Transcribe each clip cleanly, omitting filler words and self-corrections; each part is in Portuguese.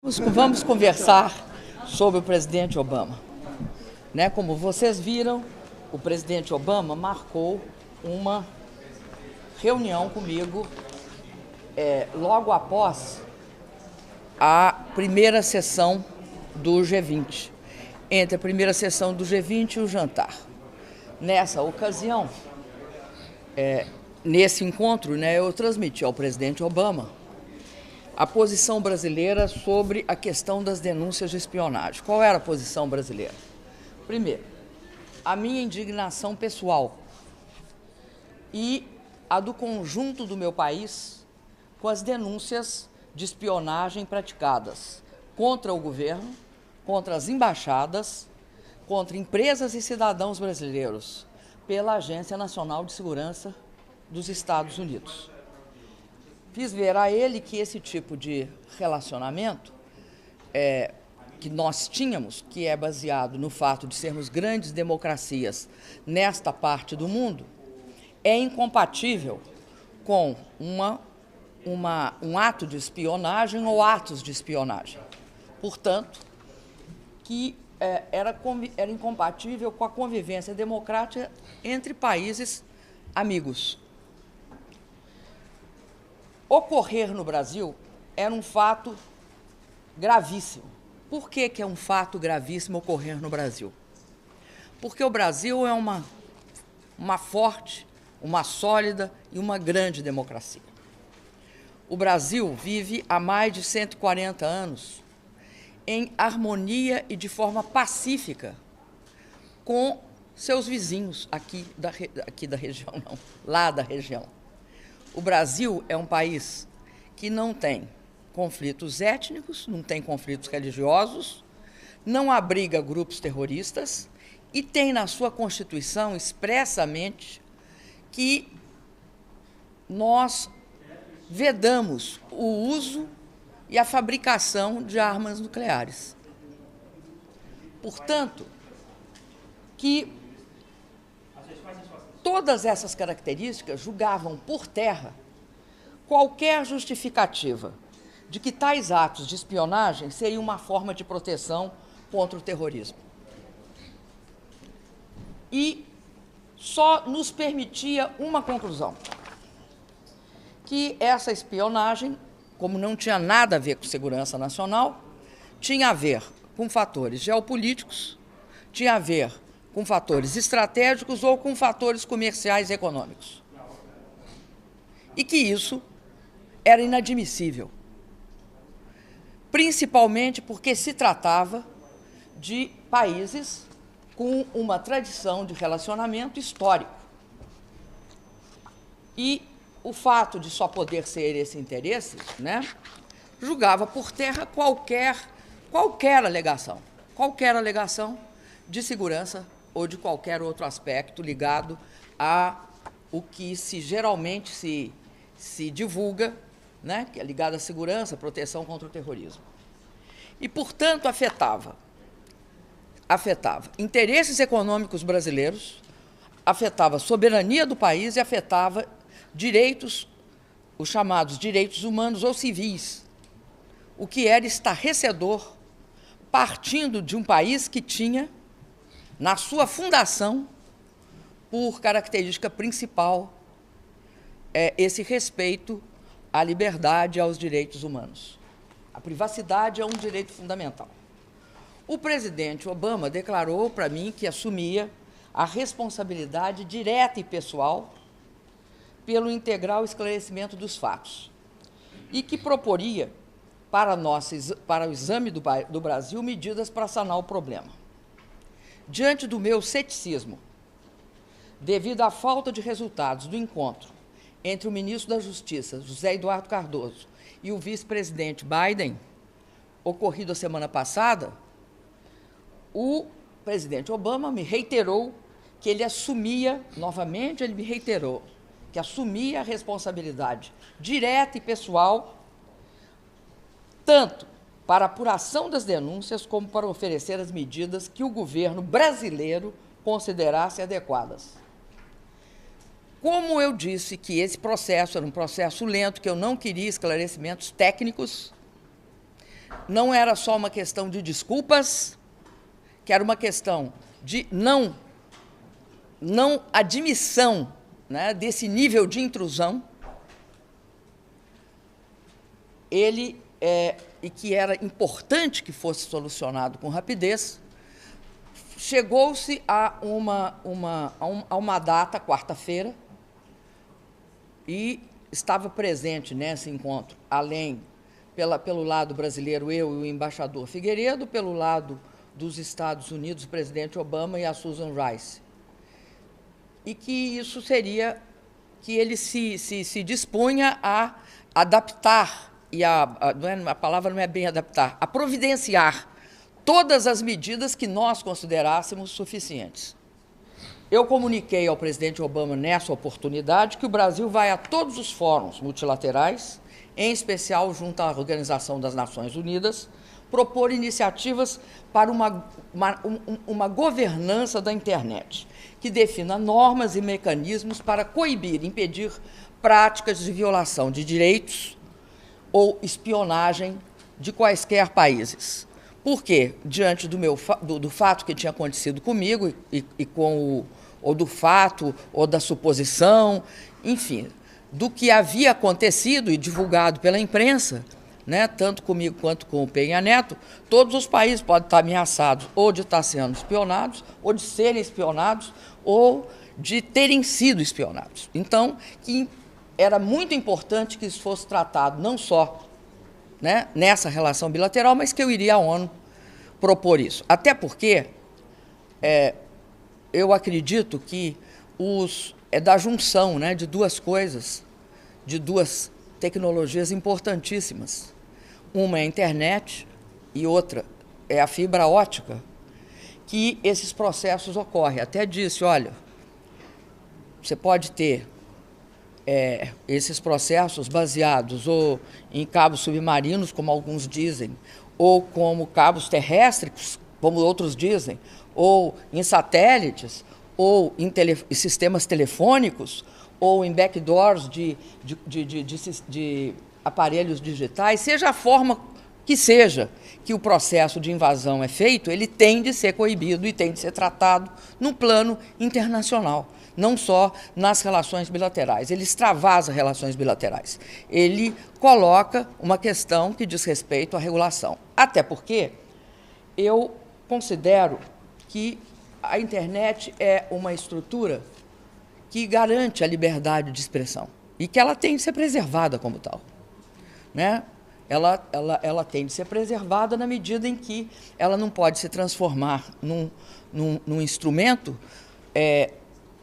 Vamos conversar sobre o presidente Obama. Como vocês viram, o presidente Obama marcou uma reunião comigo logo após a primeira sessão do G20, entre a primeira sessão do G20 e o jantar. Nessa ocasião, nesse encontro, eu transmiti ao presidente Obama a posição brasileira sobre a questão das denúncias de espionagem. Qual era a posição brasileira? Primeiro, a minha indignação pessoal e a do conjunto do meu país com as denúncias de espionagem praticadas contra o governo, contra as embaixadas, contra empresas e cidadãos brasileiros pela Agência Nacional de Segurança dos Estados Unidos. Fiz ver a ele que esse tipo de relacionamento que nós tínhamos, que é baseado no fato de sermos grandes democracias nesta parte do mundo, é incompatível com um ato de espionagem ou atos de espionagem. Portanto, que era incompatível com a convivência democrática entre países amigos. Ocorrer no Brasil era um fato gravíssimo. Por que é um fato gravíssimo ocorrer no Brasil? Porque o Brasil é uma forte, uma sólida e uma grande democracia. O Brasil vive há mais de 140 anos em harmonia e de forma pacífica com seus vizinhos aqui da região, não, lá da região. O Brasil é um país que não tem conflitos étnicos, não tem conflitos religiosos, não abriga grupos terroristas e tem na sua Constituição expressamente que nós vedamos o uso e a fabricação de armas nucleares. Portanto, que todas essas características julgavam por terra qualquer justificativa de que tais atos de espionagem seriam uma forma de proteção contra o terrorismo. E só nos permitia uma conclusão, que essa espionagem, como não tinha nada a ver com segurança nacional, tinha a ver com fatores geopolíticos, tinha a ver com fatores estratégicos ou com fatores comerciais e econômicos. E que isso era inadmissível, principalmente porque se tratava de países com uma tradição de relacionamento histórico. E o fato de só poder ser esse interesse, julgava por terra qualquer alegação de segurança ou de qualquer outro aspecto ligado a o que geralmente se divulga, que é ligado à segurança, proteção contra o terrorismo. E, portanto, afetava interesses econômicos brasileiros, afetava a soberania do país e afetava direitos, os chamados direitos humanos ou civis, o que era estarrecedor, partindo de um país que tinha, na sua fundação, por característica principal, esse respeito à liberdade e aos direitos humanos. A privacidade é um direito fundamental. O presidente Obama declarou para mim que assumia a responsabilidade direta e pessoal pelo integral esclarecimento dos fatos e que proporia para o exame do Brasil medidas para sanar o problema. Diante do meu ceticismo, devido à falta de resultados do encontro entre o ministro da Justiça, José Eduardo Cardoso, e o vice-presidente Biden, ocorrido a semana passada, o presidente Obama me reiterou que ele assumia, novamente ele me reiterou, que assumia a responsabilidade direta e pessoal, tanto para a apuração das denúncias, como para oferecer as medidas que o governo brasileiro considerasse adequadas. Como eu disse que esse processo era um processo lento, que eu não queria esclarecimentos técnicos, não era só uma questão de desculpas, que era uma questão de não admissão, né, desse nível de intrusão, e que era importante que fosse solucionado com rapidez. Chegou-se a uma data, quarta-feira, e estava presente nesse encontro, além, pelo lado brasileiro, eu e o embaixador Figueiredo, pelo lado dos Estados Unidos, o presidente Obama e a Susan Rice. E que isso seria que ele se dispunha a adaptar, e a palavra não é bem adaptar, a providenciar todas as medidas que nós considerássemos suficientes. Eu comuniquei ao presidente Obama, nessa oportunidade, que o Brasil vai a todos os fóruns multilaterais, em especial junto à Organização das Nações Unidas, propor iniciativas para uma governança da internet, que defina normas e mecanismos para coibir, impedir práticas de violação de direitos ou espionagem de quaisquer países. Por quê? Diante do fato que tinha acontecido comigo ou do fato, ou da suposição, enfim, do que havia acontecido e divulgado pela imprensa, né, tanto comigo quanto com o Penha Neto, todos os países podem estar ameaçados ou de estar sendo espionados, ou de serem espionados, ou de terem sido espionados. Então, que era muito importante que isso fosse tratado não só, né, nessa relação bilateral, mas que eu iria à ONU propor isso. Até porque eu acredito que é da junção, né, de duas coisas, de duas tecnologias importantíssimas. Uma é a internet e outra é a fibra óptica, que esses processos ocorrem. Até disse, olha, você pode ter esses processos baseados ou em cabos submarinos, como alguns dizem, ou como cabos terrestres, como outros dizem, ou em satélites, ou em sistemas telefônicos, ou em backdoors de aparelhos digitais, seja a forma que seja que o processo de invasão é feito, ele tem de ser coibido e tem de ser tratado no plano internacional, não só nas relações bilaterais. Ele extravasa relações bilaterais. Ele coloca uma questão que diz respeito à regulação. Até porque eu considero que a internet é uma estrutura que garante a liberdade de expressão e que ela tem de ser preservada como tal, né? Ela tem de ser preservada na medida em que ela não pode se transformar num instrumento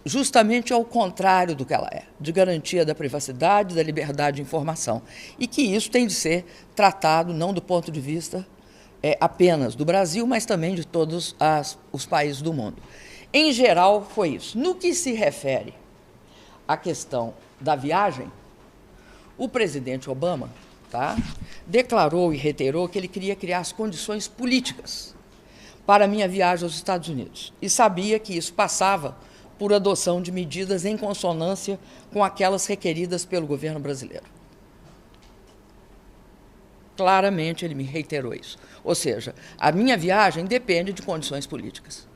justamente ao contrário do que ela é, de garantia da privacidade, da liberdade de informação. E que isso tem de ser tratado não do ponto de vista apenas do Brasil, mas também de todos os países do mundo. Em geral, foi isso. No que se refere à questão da viagem, o presidente Obama, declarou e reiterou que ele queria criar as condições políticas para a minha viagem aos Estados Unidos. E sabia que isso passava por adoção de medidas em consonância com aquelas requeridas pelo governo brasileiro. Claramente ele me reiterou isso. Ou seja, a minha viagem depende de condições políticas.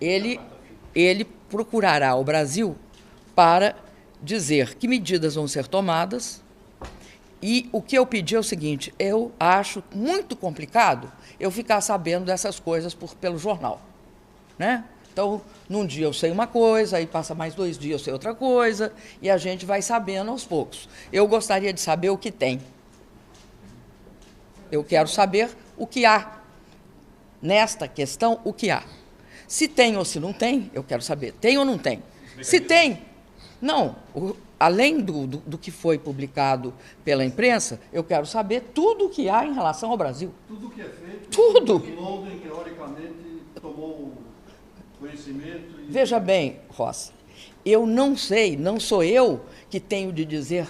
Ele procurará o Brasil para dizer que medidas vão ser tomadas, e o que eu pedi é o seguinte: eu acho muito complicado eu ficar sabendo dessas coisas pelo jornal, né? Então, num dia eu sei uma coisa, aí passa mais 2 dias eu sei outra coisa, e a gente vai sabendo aos poucos. Eu gostaria de saber o que tem. Eu quero saber o que há. Nesta questão, o que há. Se tem ou se não tem, eu quero saber. Tem ou não tem? Se tem, não. Além do que foi publicado pela imprensa, eu quero saber tudo o que há em relação ao Brasil. Tudo o que é feito. Tudo. Em Londres, teoricamente, tomou conhecimento. Veja bem, Rossi, eu não sei, não sou eu que tenho de dizer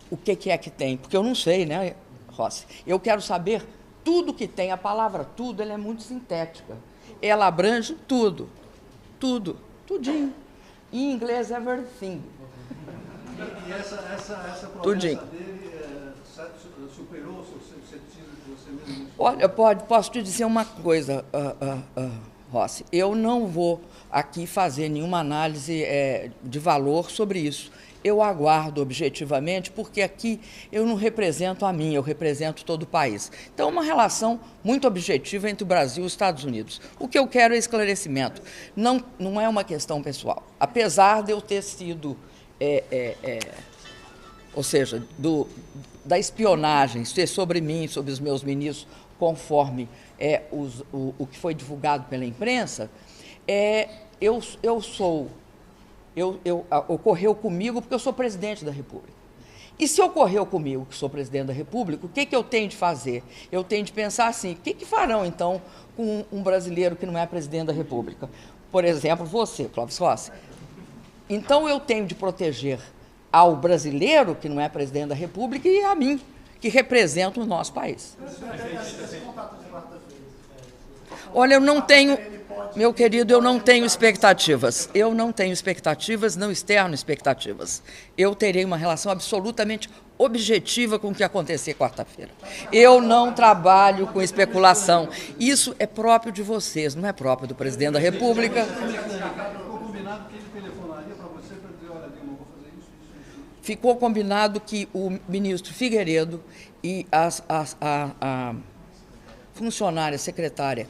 o que é que tem, porque eu não sei, né, Rossi? Eu quero saber tudo que tem. A palavra tudo, ela é muito sintética. Ela abrange tudo, tudinho. Em inglês, everything. E essa promessa Tudinho. dele superou o seu ceticismo que você mesmo... Olha, posso te dizer uma coisa, Rossi. Eu não vou aqui fazer nenhuma análise de valor sobre isso. Eu aguardo objetivamente, porque aqui eu não represento a mim, eu represento todo o país. Então, é uma relação muito objetiva entre o Brasil e os Estados Unidos. O que eu quero é esclarecimento. Não é uma questão pessoal. Apesar de eu ter sido, ou seja, da espionagem ser sobre mim, sobre os meus ministros, conforme o que foi divulgado pela imprensa, ocorreu comigo porque eu sou presidente da República. E se ocorreu comigo, que sou presidente da República, o que eu tenho de fazer? Eu tenho de pensar assim, o que farão, então, com um brasileiro que não é presidente da República? Por exemplo, você, Clóvis Rossi. Então, eu tenho de proteger ao brasileiro que não é presidente da República e a mim, que representa o nosso país. Olha, eu não tenho... Meu querido, eu não tenho expectativas. Eu não tenho expectativas, não externo expectativas. Eu terei uma relação absolutamente objetiva com o que acontecer quarta-feira. Eu não trabalho com especulação. Isso é próprio de vocês, não é próprio do presidente da República. Ficou combinado que ele telefonaria para você para dizer, olha, Dilma, vou fazer isso. Ficou combinado que o ministro Figueiredo e a funcionária, secretária,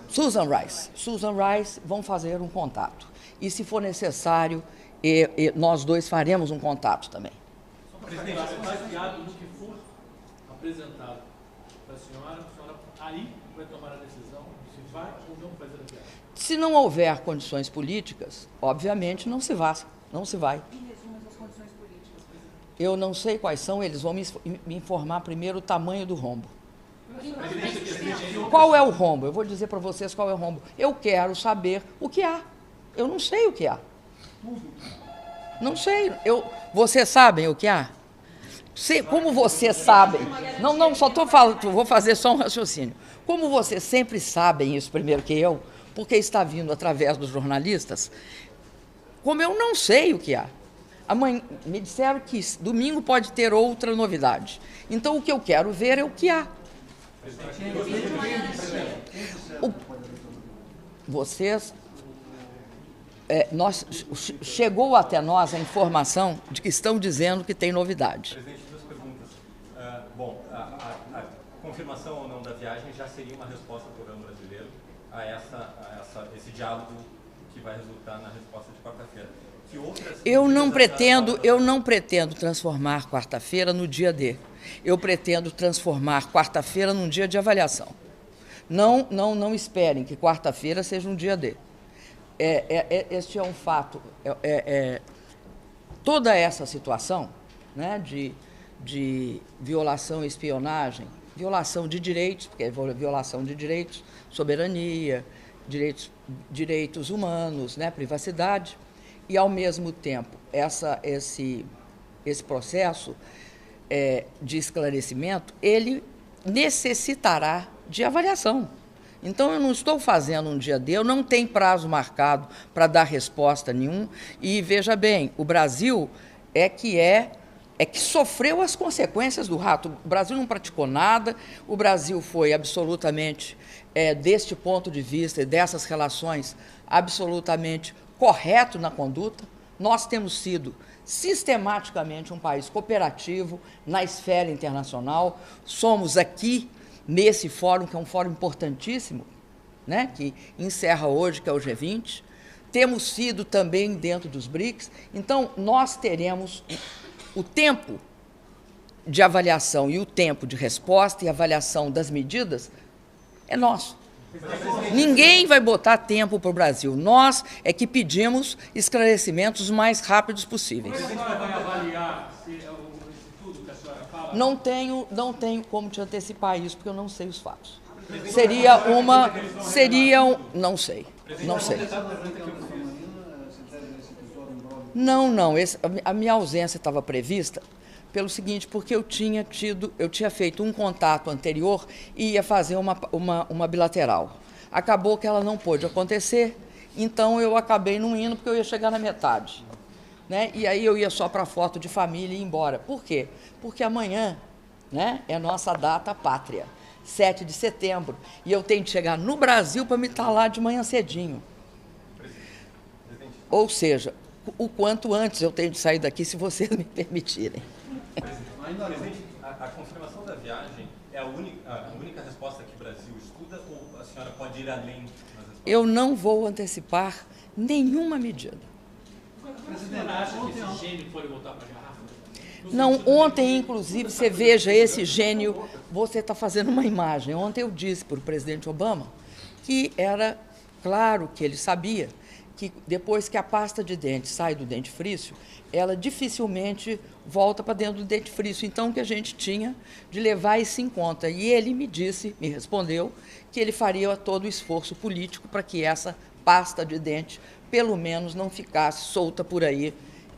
Susan Rice vão fazer um contato. E, se for necessário, nós dois faremos um contato também. Presidente, baseado no que for apresentado para a senhora aí vai tomar a decisão se vai ou não fazer a viagem. Se não houver condições políticas, obviamente não se vai. Em resumo, as condições políticas, presidente? Eu não sei quais são, eles vão me informar primeiro o tamanho do rombo. Qual é o rombo? Eu vou dizer para vocês qual é o rombo. Eu quero saber o que há. Eu não sei o que há. Não sei. Vocês sabem o que há? Como vocês sabem... Não, só estou falando, vou fazer só um raciocínio. Como vocês sempre sabem isso primeiro que eu, porque está vindo através dos jornalistas, como eu não sei o que há. Amanhã, me disseram que domingo pode ter outra novidade. Então, o que eu quero ver é o que há. Vocês, chegou até nós a informação de que estão dizendo que tem novidade. Presidente, duas perguntas. A confirmação ou não da viagem já seria uma resposta do governo brasileiro a esse diálogo que vai resultar na resposta de quarta-feira. Eu não pretendo transformar quarta-feira no dia D. Eu pretendo transformar quarta-feira num dia de avaliação. Não esperem que quarta-feira seja um dia D. Este é um fato. Toda essa situação, né, de violação e espionagem, violação de direitos, porque é violação de direitos, soberania, direitos humanos, né, privacidade, e, ao mesmo tempo, esse processo de esclarecimento, ele necessitará de avaliação. Então, eu não estou fazendo um dia D, eu não tenho prazo marcado para dar resposta nenhum. E, veja bem, o Brasil é que sofreu as consequências do rato. O Brasil não praticou nada, o Brasil foi absolutamente, deste ponto de vista e dessas relações, absolutamente correto na conduta. Nós temos sido sistematicamente um país cooperativo na esfera internacional. Somos aqui, nesse fórum, que é um fórum importantíssimo, né, que encerra hoje, que é o G20. Temos sido também dentro dos BRICS. Então, nós teremos o tempo de avaliação e o tempo de resposta e avaliação das medidas é nosso. Ninguém vai botar tempo para o Brasil. Nós é que pedimos esclarecimentos os mais rápidos possíveis. Mas a senhora vai avaliar esse tudo que a senhora fala? Não tenho como te antecipar isso, porque eu não sei os fatos. Não sei. Não, a minha ausência estava prevista pelo seguinte, porque eu tinha feito um contato anterior e ia fazer uma bilateral. Acabou que ela não pôde acontecer, então eu acabei não indo, porque eu ia chegar na metade. né? E aí eu ia só para a foto de família e ir embora. Por quê? Porque amanhã, né, é nossa data pátria, 7 de setembro, e eu tenho de chegar no Brasil para me estar lá de manhã cedinho. Ou seja, o quanto antes eu tenho de sair daqui, se vocês me permitirem. Presidente, a confirmação da viagem é a única resposta que o Brasil estuda ou a senhora pode ir além nas respostas? Eu não vou antecipar nenhuma medida. A senhora acha que esse gênio pode voltar para a garrafa? Não, ontem, inclusive, você veja esse gênio, você está fazendo uma imagem. Ontem eu disse para o presidente Obama que era claro que ele sabia que depois que a pasta de dente sai do dentifrício, ela dificilmente volta para dentro do dentifrício. Então, o que a gente tinha de levar isso em conta. E ele me respondeu, que ele faria todo o esforço político para que essa pasta de dente, pelo menos, não ficasse solta por aí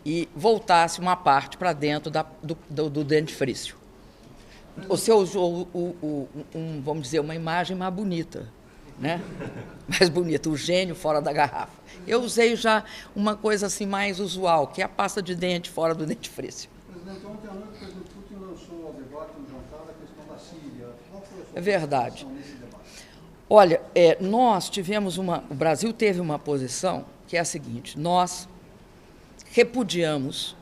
e voltasse uma parte para dentro do dentifrício. Você usou, vamos dizer, uma imagem mais bonita, né? Mais bonita, o gênio fora da garrafa. Eu usei já uma coisa assim mais usual, que é a pasta de dente fora do dentifrício. Presidente, ontem à noite o presidente Putin lançou ao debate no jantar a questão da Síria. Qual foi a sua É verdade. posição nesse debate? Olha, nós tivemos o Brasil teve uma posição que é a seguinte: nós repudiamos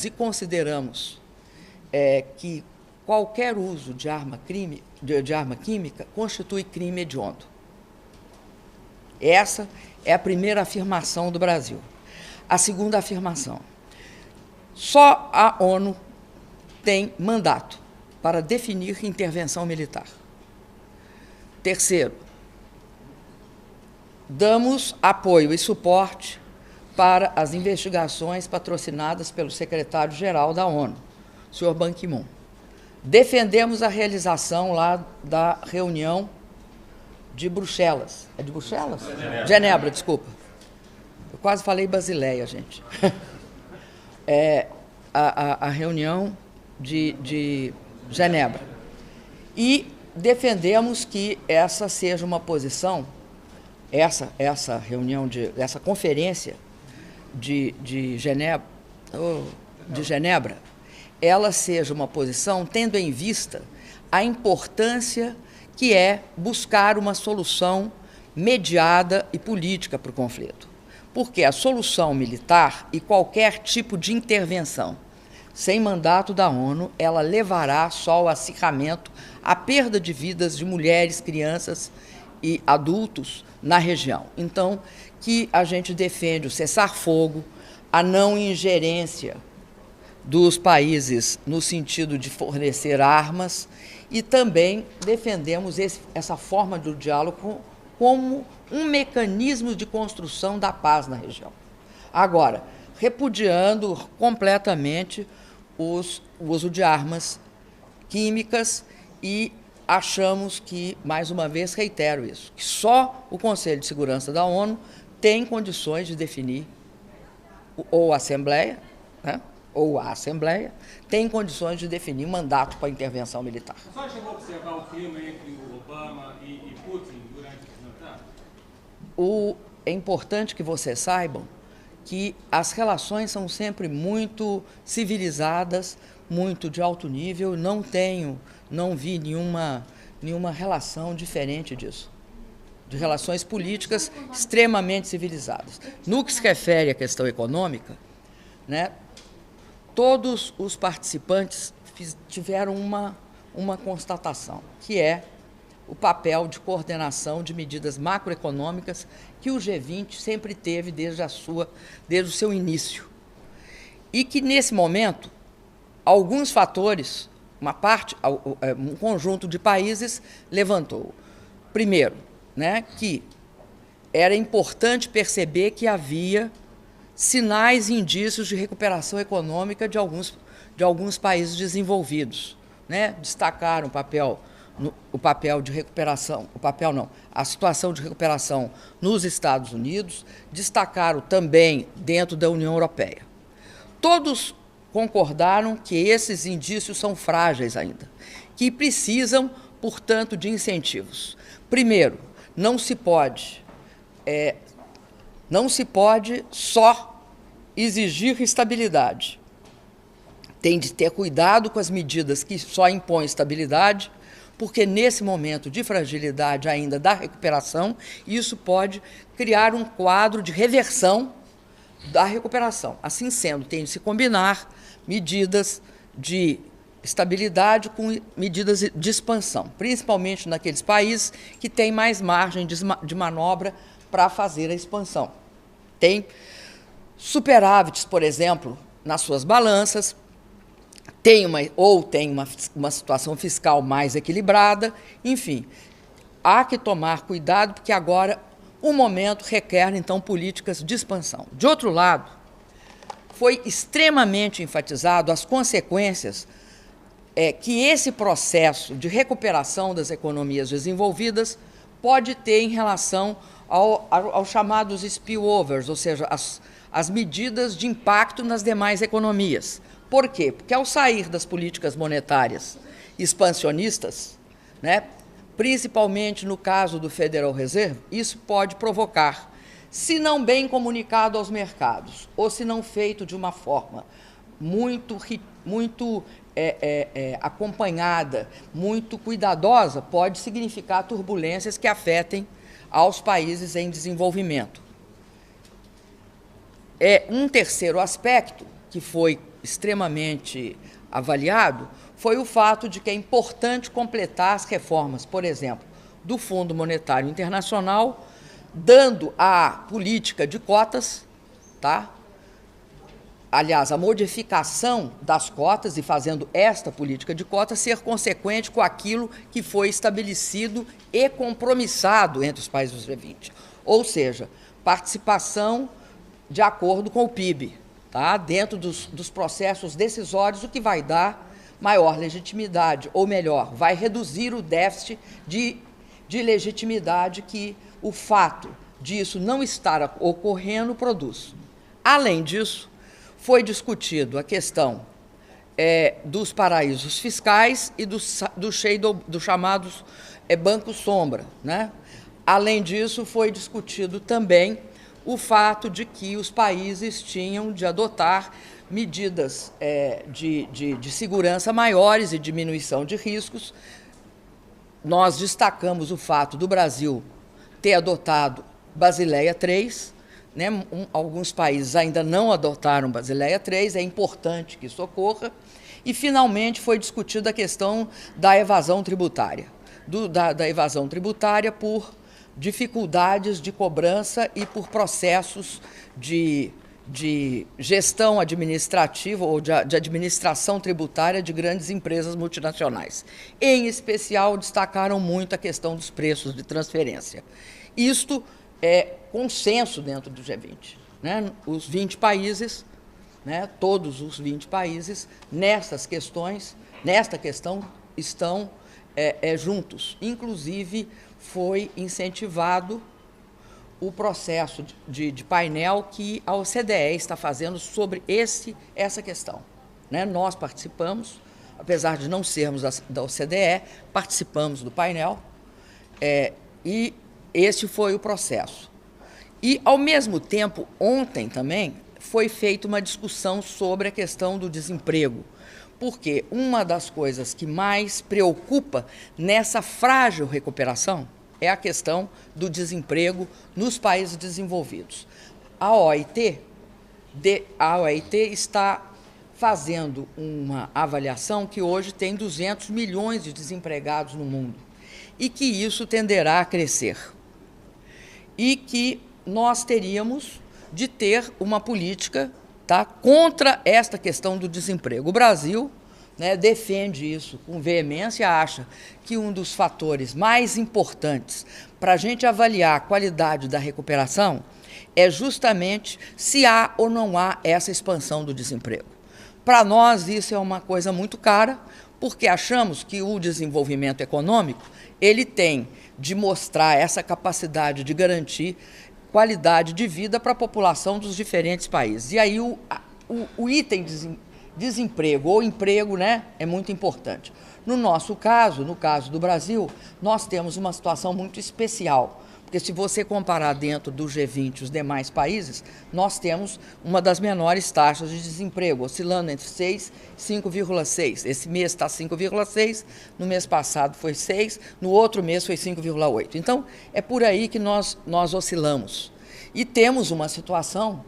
e consideramos que qualquer uso de arma química constitui crime hediondo. Essa é a primeira afirmação do Brasil. A segunda afirmação: só a ONU tem mandato para definir intervenção militar. Terceiro, damos apoio e suporte para as investigações patrocinadas pelo secretário-geral da ONU, o senhor Ban Ki-moon. Defendemos a realização lá da reunião de Bruxelas. É de Bruxelas? Genebra, desculpa. Eu quase falei Basileia, gente. A reunião de Genebra. E defendemos que essa seja uma posição, essa reunião, essa conferência de Genebra, ela seja uma posição tendo em vista a importância que é buscar uma solução mediada e política para o conflito. Porque a solução militar e qualquer tipo de intervenção sem mandato da ONU, ela levará só ao acirramento, à perda de vidas de mulheres, crianças e adultos na região. Então, que a gente defende o cessar-fogo, a não ingerência dos países no sentido de fornecer armas, e também defendemos essa forma do diálogo como um mecanismo de construção da paz na região. Agora, repudiando completamente o uso de armas químicas e achamos que, mais uma vez, reitero isso, que só o Conselho de Segurança da ONU tem condições de definir, ou a Assembleia, né? Ou a Assembleia, tem condições de definir mandato para a intervenção militar. A senhora chegou a observar o clima entre o Obama e Putin durante o jantar? É importante que vocês saibam que as relações são sempre muito civilizadas, muito de alto nível, não vi nenhuma relação diferente disso, de relações políticas extremamente civilizadas. No que se refere à questão econômica, né, todos os participantes tiveram uma constatação, que é o papel de coordenação de medidas macroeconômicas que o G20 sempre teve desde o seu início. E que, nesse momento, alguns fatores, um conjunto de países levantou. Primeiro, né, que era importante perceber que havia sinais e indícios de recuperação econômica de alguns países desenvolvidos, né? Destacaram a situação de recuperação nos Estados Unidos, destacaram também dentro da União Europeia. Todos concordaram que esses indícios são frágeis ainda, que precisam, portanto, de incentivos. Primeiro, não se pode Não se pode só exigir estabilidade. Tem de ter cuidado com as medidas que só impõem estabilidade, porque nesse momento de fragilidade ainda da recuperação, isso pode criar um quadro de reversão da recuperação. Assim sendo, tem de se combinar medidas de estabilidade com medidas de expansão, principalmente naqueles países que têm mais margem de manobra para fazer a expansão. Tem superávites, por exemplo, nas suas balanças, tem uma situação fiscal mais equilibrada, enfim, há que tomar cuidado, porque agora o momento requer, então, políticas de expansão. De outro lado, foi extremamente enfatizado as consequências que esse processo de recuperação das economias desenvolvidas pode ter em relação aos chamados spillovers, ou seja, as medidas de impacto nas demais economias. Por quê? Porque ao sair das políticas monetárias expansionistas, né, principalmente no caso do Federal Reserve, isso pode provocar, se não bem comunicado aos mercados, ou se não feito de uma forma muito acompanhada, muito cuidadosa, pode significar turbulências que afetem aos países em desenvolvimento. Um terceiro aspecto que foi extremamente avaliado foi o fato de que é importante completar as reformas, por exemplo, do Fundo Monetário Internacional, dando à política de cotas, tá? Aliás, a modificação das cotas e fazendo esta política de cotas ser consequente com aquilo que foi estabelecido e compromissado entre os países do G20. Ou seja, participação de acordo com o PIB, tá? Dentro dos processos decisórios, o que vai dar maior legitimidade, ou melhor, vai reduzir o déficit de legitimidade que o fato disso não estar ocorrendo produz. Além disso, foi discutido a questão dos paraísos fiscais e dos chamados bancos sombra, né? Além disso, foi discutido também o fato de que os países tinham de adotar medidas de segurança maiores e diminuição de riscos. Nós destacamos o fato do Brasil ter adotado Basileia III, né? Alguns países ainda não adotaram Basileia III, é importante que isso ocorra. E, finalmente, foi discutida a questão da evasão tributária, da evasão tributária por dificuldades de cobrança e por processos de gestão administrativa ou de administração tributária de grandes empresas multinacionais. Em especial, destacaram muito a questão dos preços de transferência. Isto é consenso dentro do G20. Né? Os 20 países, né, todos os 20 países, nesta questão, estão juntos. Inclusive, foi incentivado o processo de painel que a OCDE está fazendo sobre essa questão. Né? Nós participamos, apesar de não sermos da OCDE, participamos do painel, e esse foi o processo. E, ao mesmo tempo, ontem também foi feita uma discussão sobre a questão do desemprego, porque uma das coisas que mais preocupa nessa frágil recuperação é a questão do desemprego nos países desenvolvidos. A OIT está fazendo uma avaliação que hoje tem 200 milhões de desempregados no mundo e que isso tenderá a crescer. E que nós teríamos de ter uma política, tá, contra esta questão do desemprego. O Brasil, né, defende isso com veemência, acha que um dos fatores mais importantes para a gente avaliar a qualidade da recuperação é justamente se há ou não há essa expansão do desemprego. Para nós, isso é uma coisa muito cara, porque achamos que o desenvolvimento econômico ele tem de mostrar essa capacidade de garantir qualidade de vida para a população dos diferentes países. E aí o item desemprego ou emprego, né, é muito importante. No nosso caso, no caso do Brasil, nós temos uma situação muito especial, Porque se você comparar dentro do G20 os demais países, nós temos uma das menores taxas de desemprego, oscilando entre 6 e 5,6. Esse mês está 5,6, no mês passado foi 6, no outro mês foi 5,8. Então, é por aí que nós oscilamos. E temos uma situação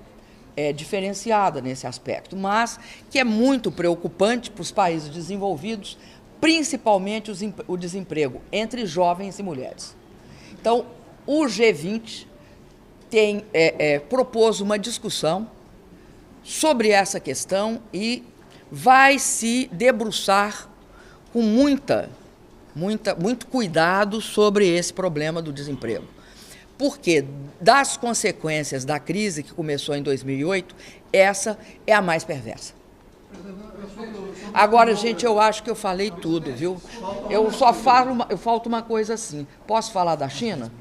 diferenciada nesse aspecto, mas que é muito preocupante para os países desenvolvidos, principalmente o desemprego entre jovens e mulheres. Então, o G20 propôs uma discussão sobre essa questão e vai se debruçar com muito cuidado sobre esse problema do desemprego. Porque, das consequências da crise que começou em 2008, essa é a mais perversa. Agora, gente, eu acho que eu falei tudo, viu? Eu só falo, falta uma coisa assim. Posso falar da China?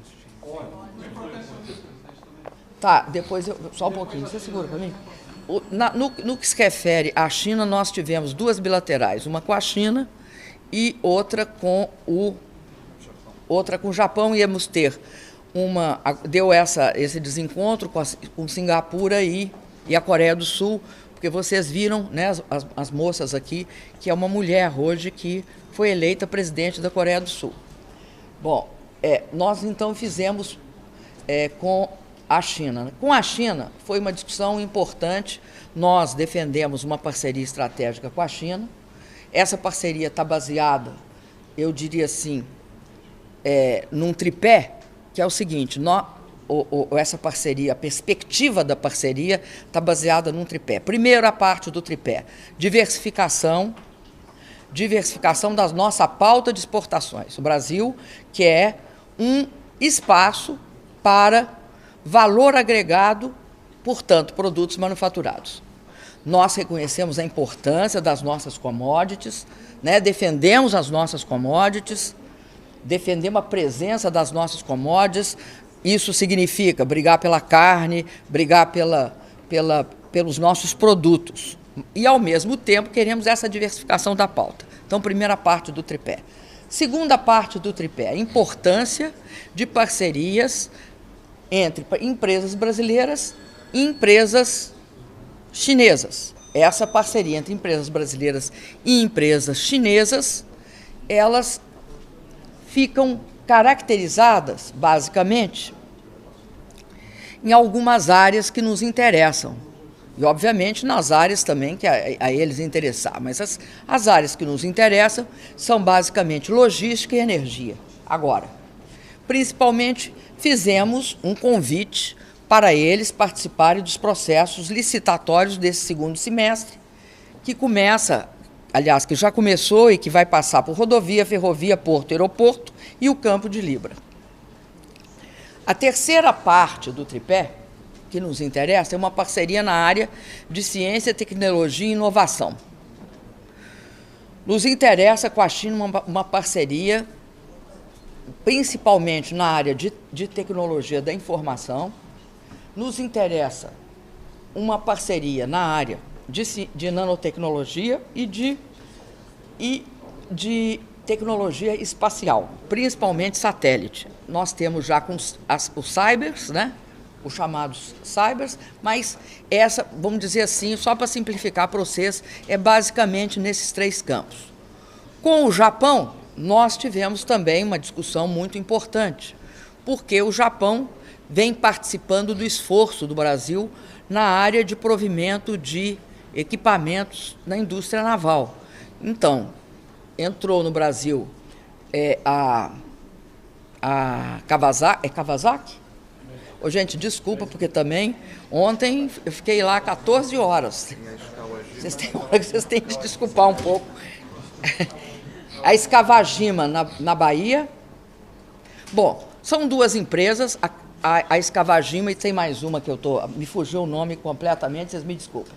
Tá, depois só um pouquinho, você segura para mim? No que se refere à China, nós tivemos duas bilaterais, uma com a China e outra com o Japão. Íamos ter esse desencontro com Singapura e a Coreia do Sul, porque vocês viram, né, as moças aqui, que é uma mulher hoje que foi eleita presidente da Coreia do Sul. Bom, nós então fizemos com a China. Com a China foi uma discussão importante, nós defendemos uma parceria estratégica com a China. Essa parceria está baseada, eu diria assim, num tripé, que é o seguinte, essa parceria, a perspectiva da parceria está baseada num tripé. Primeiro, a parte do tripé, diversificação da nossa pauta de exportações. O Brasil quer um espaço para valor agregado, portanto, produtos manufaturados. Nós reconhecemos a importância das nossas commodities, né? Defendemos as nossas commodities, defendemos a presença das nossas commodities. Isso significa brigar pela carne, brigar pelos nossos produtos. E, ao mesmo tempo, queremos essa diversificação da pauta. Então, primeira parte do tripé. Segunda parte do tripé, a importância de parcerias entre empresas brasileiras e empresas chinesas. Essa parceria entre empresas brasileiras e empresas chinesas, elas ficam caracterizadas, basicamente, em algumas áreas que nos interessam. E, obviamente, nas áreas também que a eles interessar. Mas as áreas que nos interessam são, basicamente, logística e energia. Agora, principalmente, fizemos um convite para eles participarem dos processos licitatórios desse segundo semestre, que começa, aliás, que já começou e que vai passar por rodovia, ferrovia, porto, aeroporto e o Campo de Libra. A terceira parte do tripé, que nos interessa, é uma parceria na área de ciência, tecnologia e inovação. Nos interessa com a China uma parceria, principalmente na área de tecnologia da informação. Nos interessa uma parceria na área de nanotecnologia e de tecnologia espacial, principalmente satélite. Nós temos já com os cybers, né? Os chamados cybers, mas essa, vamos dizer assim, só para simplificar para vocês, é basicamente nesses três campos. Com o Japão, nós tivemos também uma discussão muito importante, porque o Japão vem participando do esforço do Brasil na área de provimento de equipamentos na indústria naval. Então, entrou no Brasil a Kawasaki, Kawasaki? Ô, gente, desculpa, porque também ontem eu fiquei lá 14 horas. Vocês têm que desculpar um pouco. A Escavagima, na Bahia. Bom, são duas empresas, a Escavagima e tem mais uma que me fugiu o nome completamente, vocês me desculpem,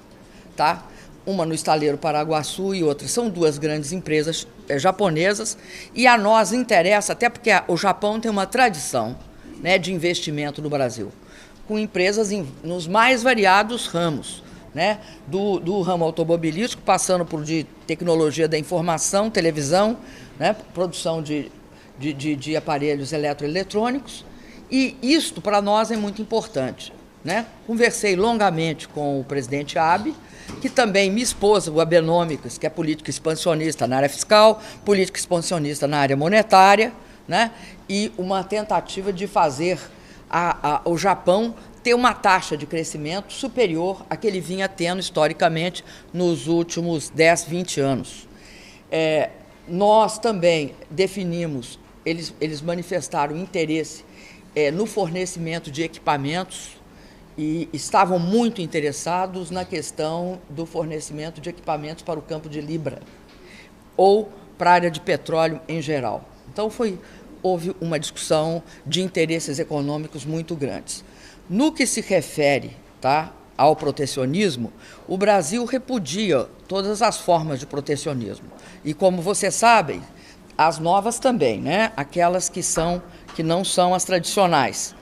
tá? Uma no estaleiro Paraguaçu e outra. São duas grandes empresas japonesas e a nós interessa, até porque o Japão tem uma tradição, né, de investimento no Brasil, com empresas nos mais variados ramos, né, do ramo automobilístico, passando por de tecnologia da informação, televisão, né, produção de aparelhos eletroeletrônicos E isto, para nós, é muito importante, né? Conversei longamente com o presidente Abe, que também me expôs o Abenomics, que é política expansionista na área fiscal, política expansionista na área monetária, né? E uma tentativa de fazer o Japão ter uma taxa de crescimento superior à que ele vinha tendo historicamente nos últimos 10, 20 anos. Nós também definimos, eles manifestaram interesse no fornecimento de equipamentos e estavam muito interessados na questão do fornecimento de equipamentos para o campo de Libra ou para a área de petróleo em geral. Então, houve uma discussão de interesses econômicos muito grandes. No que se refere, tá, ao protecionismo, o Brasil repudia todas as formas de protecionismo. E, como vocês sabem, as novas também, né? Aquelas que não são as tradicionais.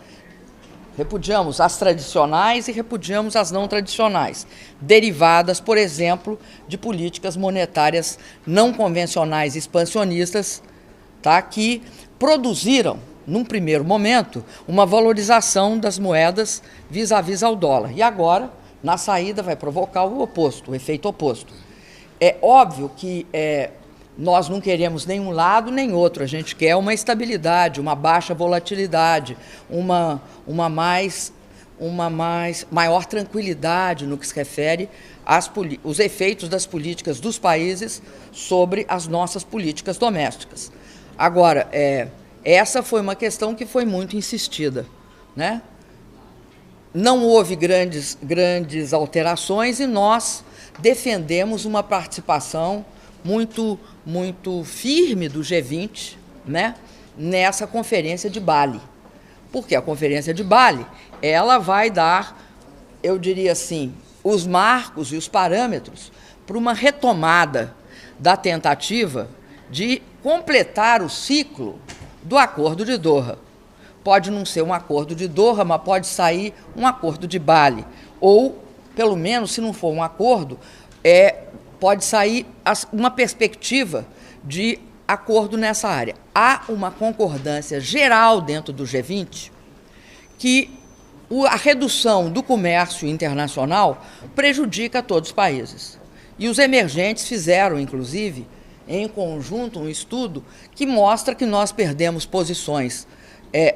Repudiamos as tradicionais e repudiamos as não tradicionais, derivadas, por exemplo, de políticas monetárias não convencionais expansionistas, tá, que produziram, num primeiro momento, uma valorização das moedas vis-à-vis ao dólar. E agora, na saída, vai provocar o oposto, o efeito oposto. É óbvio que nós não queremos nem um lado nem outro, a gente quer uma estabilidade, uma baixa volatilidade, uma maior tranquilidade no que se refere os efeitos das políticas dos países sobre as nossas políticas domésticas. Agora, essa foi uma questão que foi muito insistida, né? Não houve grandes alterações e nós defendemos uma participação muito firme do G20, né, nessa conferência de Bali. Porque a conferência de Bali, ela vai dar, eu diria assim, os marcos e os parâmetros para uma retomada da tentativa de completar o ciclo do Acordo de Doha. Pode não ser um Acordo de Doha, mas pode sair um Acordo de Bali. Ou, pelo menos, se não for um acordo, pode sair uma perspectiva de acordo nessa área. Há uma concordância geral dentro do G20 que a redução do comércio internacional prejudica todos os países. E os emergentes fizeram, inclusive, em conjunto, um estudo que mostra que nós perdemos posições.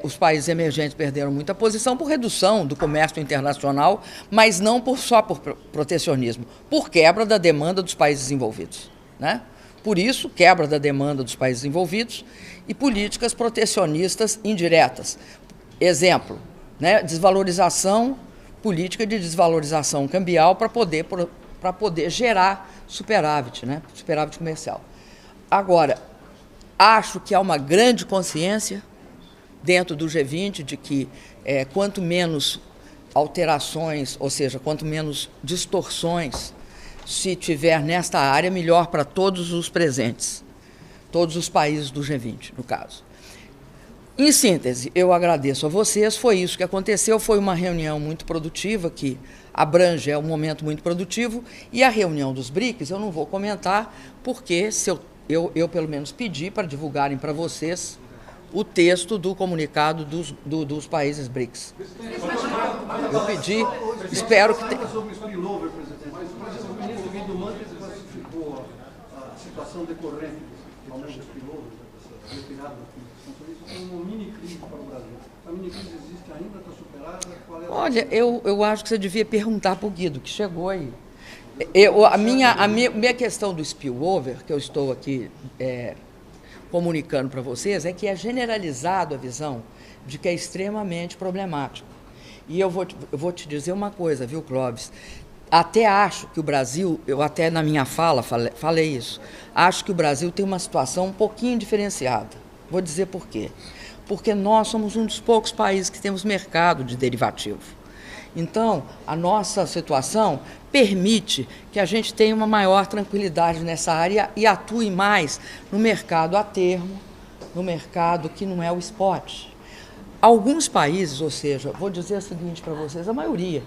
Os países emergentes perderam muita posição por redução do comércio internacional, mas não só por protecionismo, por quebra da demanda dos países desenvolvidos, né? Por isso, quebra da demanda dos países desenvolvidos e políticas protecionistas indiretas. Exemplo, né? Política de desvalorização cambial para poder gerar superávit, né? Superávit comercial. Agora, acho que há uma grande consciência dentro do G20 de que quanto menos alterações, ou seja, quanto menos distorções se tiver nesta área, melhor para todos os presentes, todos os países do G20, no caso. Em síntese, eu agradeço a vocês, foi isso que aconteceu, foi uma reunião muito produtiva, que abrange um momento muito produtivo, e a reunião dos BRICS eu não vou comentar, porque eu pelo menos pedi para divulgarem para vocês o texto do comunicado dos países BRICS. Eu pedi, espero que tenha. Sobre o spillover, presidente, mas o ministro Guido Mantes classificou a situação decorrente do aumento do spillover, dessa retirada como uma mini crise para o Brasil. A mini crise existe ainda, está superada? Olha, eu acho que você devia perguntar para o Guido, que chegou aí. A minha questão do spillover, que eu estou aqui comunicando para vocês, é que é generalizado a visão de que é extremamente problemático. E eu vou te dizer uma coisa, viu, Clóvis? Até acho que o Brasil, eu até na minha fala falei isso, acho que o Brasil tem uma situação um pouquinho diferenciada. Vou dizer por quê. Porque nós somos um dos poucos países que temos mercado de derivativo. Então, a nossa situação permite que a gente tenha uma maior tranquilidade nessa área e atue mais no mercado a termo, no mercado que não é o spot. Alguns países, ou seja, vou dizer o seguinte para vocês, a maioria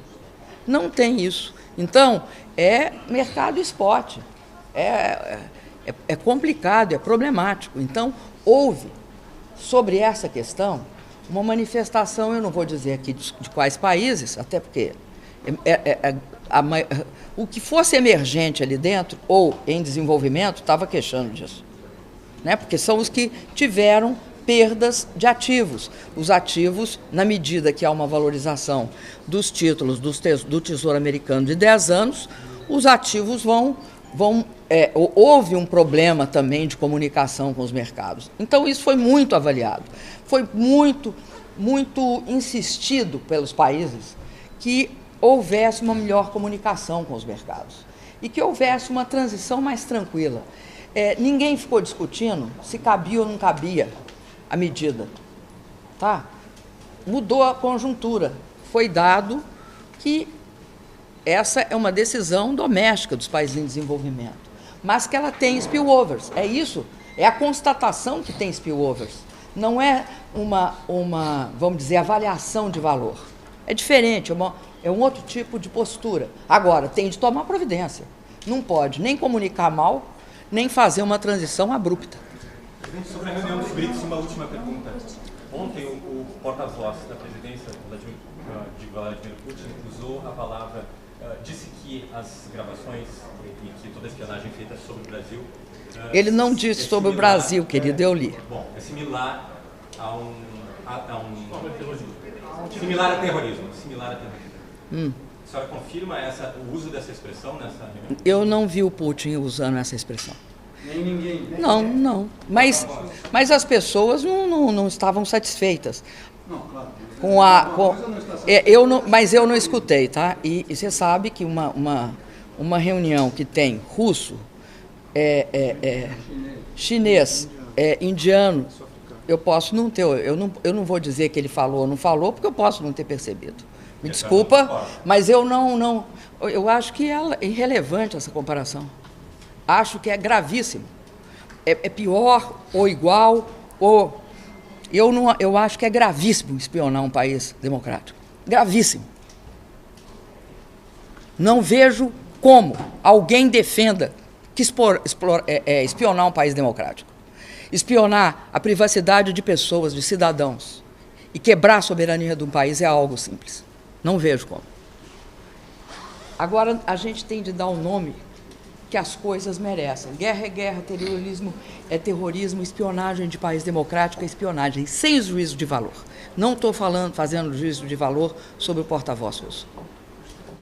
não tem isso. Então, é mercado spot. É complicado, é problemático. Então, sobre essa questão, uma manifestação, eu não vou dizer aqui de quais países, até porque o que fosse emergente ali dentro ou em desenvolvimento estava queixando disso, né? Porque são os que tiveram perdas de ativos. Os ativos, na medida que há uma valorização dos títulos do Tesouro Americano de 10 anos, os ativos houve um problema também de comunicação com os mercados. Então, isso foi muito avaliado. Foi muito insistido pelos países que houvesse uma melhor comunicação com os mercados e que houvesse uma transição mais tranquila. Ninguém ficou discutindo se cabia ou não cabia a medida. Tá? Mudou a conjuntura. Foi dado que essa é uma decisão doméstica dos países em desenvolvimento, mas que ela tem spillovers. É isso, é a constatação que tem spillovers. Não é vamos dizer, avaliação de valor. É diferente, é um outro tipo de postura. Agora, tem de tomar providência. Não pode nem comunicar mal, nem fazer uma transição abrupta. Sobre a reunião dos BRICS, uma última pergunta. Ontem, o porta-voz da presidência, de Vladimir Putin, usou a palavra, disse que as gravações e que toda a espionagem feita sobre o Brasil... Ele não disse sobre o Brasil, querido, eu li. Bom, é similar a similar a terrorismo. A senhora confirma o uso dessa expressão nessa reunião? Eu não vi o Putin usando essa expressão. Nem ninguém. Não. Mas as pessoas não estavam satisfeitas. Não, claro. Mas eu não escutei, tá? E você sabe que uma reunião que tem russo, chinês, indiano, eu posso não ter, eu não vou dizer que ele falou ou não falou, porque eu posso não ter percebido. Me desculpa, mas eu acho que é irrelevante essa comparação. Acho que é gravíssimo. É pior ou igual, ou... Eu acho que é gravíssimo espionar um país democrático. Gravíssimo. Não vejo como alguém defenda que espionar um país democrático. Espionar a privacidade de pessoas, de cidadãos, e quebrar a soberania de um país é algo simples. Não vejo como. Agora, a gente tem de dar um nome que as coisas merecem. Guerra é guerra, terrorismo é terrorismo, espionagem de país democrático é espionagem, sem juízo de valor. Não estou fazendo juízo de valor sobre o porta-voz russo.